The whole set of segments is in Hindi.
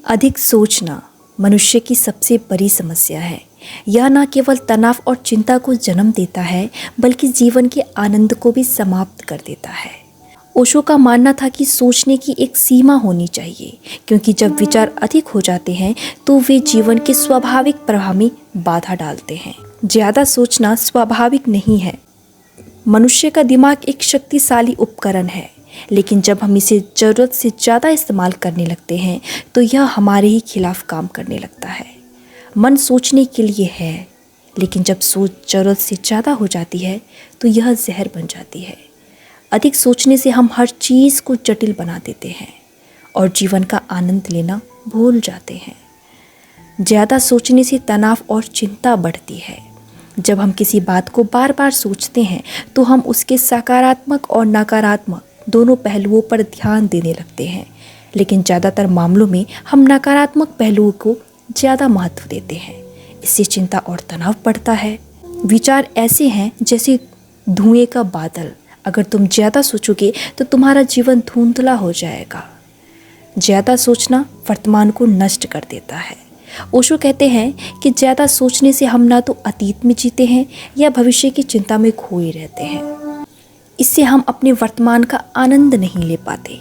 अधिक सोचना मनुष्य की सबसे बड़ी समस्या है। यह न केवल तनाव और चिंता को जन्म देता है बल्कि जीवन के आनंद को भी समाप्त कर देता है। ओशो का मानना था कि सोचने की एक सीमा होनी चाहिए, क्योंकि जब विचार अधिक हो जाते हैं तो वे जीवन के स्वाभाविक प्रवाह में बाधा डालते हैं। ज़्यादा सोचना स्वाभाविक नहीं है। मनुष्य का दिमाग एक शक्तिशाली उपकरण है, लेकिन जब हम इसे ज़रूरत से ज़्यादा इस्तेमाल करने लगते हैं तो यह हमारे ही खिलाफ काम करने लगता है। मन सोचने के लिए है, लेकिन जब सोच ज़रूरत से ज़्यादा हो जाती है तो यह जहर बन जाती है। अधिक सोचने से हम हर चीज़ को जटिल बना देते हैं और जीवन का आनंद लेना भूल जाते हैं। ज़्यादा सोचने से तनाव और चिंता बढ़ती है। जब हम किसी बात को बार बार सोचते हैं तो हम उसके सकारात्मक और नकारात्मक दोनों पहलुओं पर ध्यान देने लगते हैं, लेकिन ज़्यादातर मामलों में हम नकारात्मक पहलुओं को ज़्यादा महत्व देते हैं। इससे चिंता और तनाव बढ़ता है। विचार ऐसे हैं जैसे धुएं का बादल। अगर तुम ज़्यादा सोचोगे तो तुम्हारा जीवन धुंधला हो जाएगा। ज़्यादा सोचना वर्तमान को नष्ट कर देता है। ओशो कहते हैं कि ज़्यादा सोचने से हम ना तो अतीत में जीते हैं या भविष्य की चिंता में खोए रहते हैं। इससे हम अपने वर्तमान का आनंद नहीं ले पाते।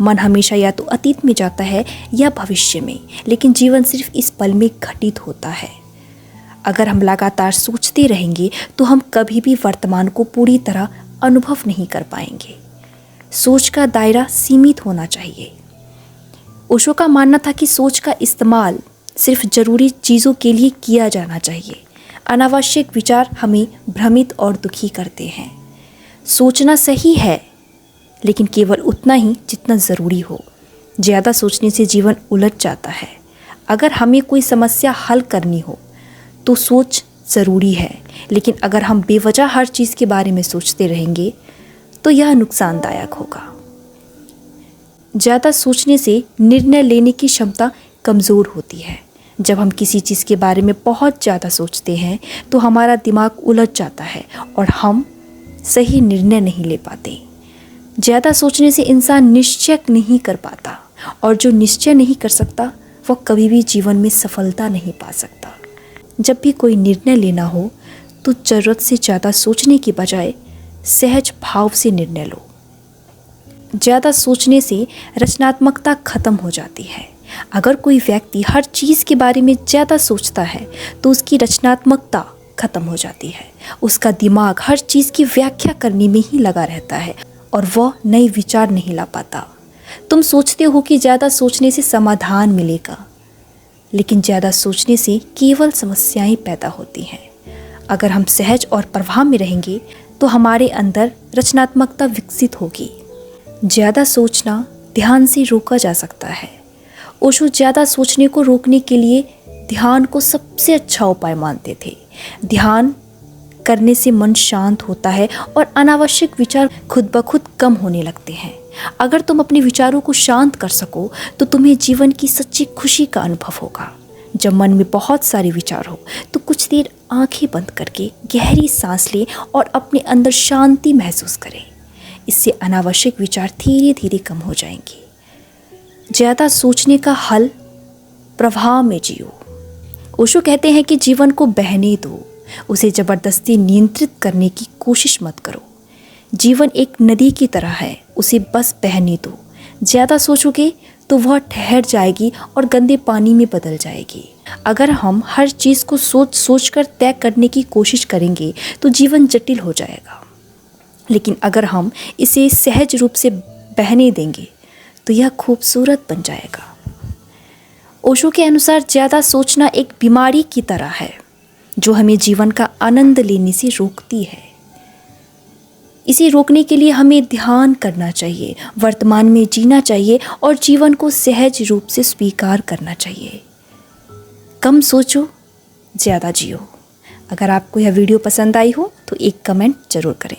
मन हमेशा या तो अतीत में जाता है या भविष्य में, लेकिन जीवन सिर्फ इस पल में घटित होता है। अगर हम लगातार सोचते रहेंगे तो हम कभी भी वर्तमान को पूरी तरह अनुभव नहीं कर पाएंगे। सोच का दायरा सीमित होना चाहिए। ओशो का मानना था कि सोच का इस्तेमाल सिर्फ ज़रूरी चीज़ों के लिए किया जाना चाहिए। अनावश्यक विचार हमें भ्रमित और दुखी करते हैं। सोचना सही है, लेकिन केवल उतना ही जितना ज़रूरी हो। ज़्यादा सोचने से जीवन उलझ जाता है। अगर हमें कोई समस्या हल करनी हो तो सोच ज़रूरी है, लेकिन अगर हम बेवजह हर चीज़ के बारे में सोचते रहेंगे तो यह नुकसानदायक होगा। ज़्यादा सोचने से निर्णय लेने की क्षमता कमज़ोर होती है। जब हम किसी चीज़ के बारे में बहुत ज़्यादा सोचते हैं तो हमारा दिमाग उलझ जाता है और हम सही निर्णय नहीं ले पाते। ज़्यादा सोचने से इंसान निश्चय नहीं कर पाता, और जो निश्चय नहीं कर सकता वह कभी भी जीवन में सफलता नहीं पा सकता। जब भी कोई निर्णय लेना हो तो ज़रूरत से ज़्यादा सोचने की बजाय सहज भाव से निर्णय लो। ज़्यादा सोचने से रचनात्मकता खत्म हो जाती है। अगर कोई व्यक्ति हर चीज़ के बारे में ज़्यादा सोचता है तो उसकी रचनात्मकता खत्म हो जाती है। उसका दिमाग हर चीज़ की व्याख्या करने में ही लगा रहता है और वह नए विचार नहीं ला पाता। तुम सोचते हो कि ज़्यादा सोचने से समाधान मिलेगा, लेकिन ज़्यादा सोचने से केवल समस्याएं पैदा होती हैं। अगर हम सहज और प्रवाह में रहेंगे तो हमारे अंदर रचनात्मकता विकसित होगी। ज़्यादा सोचना ध्यान से रोका जा सकता है। ओशो ज़्यादा सोचने को रोकने के लिए ध्यान को सबसे अच्छा उपाय मानते थे। ध्यान करने से मन शांत होता है और अनावश्यक विचार खुद ब खुद कम होने लगते हैं। अगर तुम अपने विचारों को शांत कर सको तो तुम्हें जीवन की सच्ची खुशी का अनुभव होगा। जब मन में बहुत सारे विचार हो तो कुछ देर आंखें बंद करके गहरी सांस लें और अपने अंदर शांति महसूस करें। इससे अनावश्यक विचार धीरे धीरे कम हो जाएंगे। ज़्यादा सोचने का हल प्रवाह में जियो। ओशो कहते हैं कि जीवन को बहने दो, उसे ज़बरदस्ती नियंत्रित करने की कोशिश मत करो। जीवन एक नदी की तरह है, उसे बस बहने दो। ज़्यादा सोचोगे तो वह ठहर जाएगी और गंदे पानी में बदल जाएगी। अगर हम हर चीज़ को सोच सोच कर तय करने की कोशिश करेंगे तो जीवन जटिल हो जाएगा, लेकिन अगर हम इसे सहज रूप से बहने देंगे तो यह खूबसूरत बन जाएगा। ओशो के अनुसार ज़्यादा सोचना एक बीमारी की तरह है जो हमें जीवन का आनंद लेने से रोकती है। इसे रोकने के लिए हमें ध्यान करना चाहिए, वर्तमान में जीना चाहिए और जीवन को सहज रूप से स्वीकार करना चाहिए। कम सोचो, ज़्यादा जियो। अगर आपको यह वीडियो पसंद आई हो तो एक कमेंट ज़रूर करें।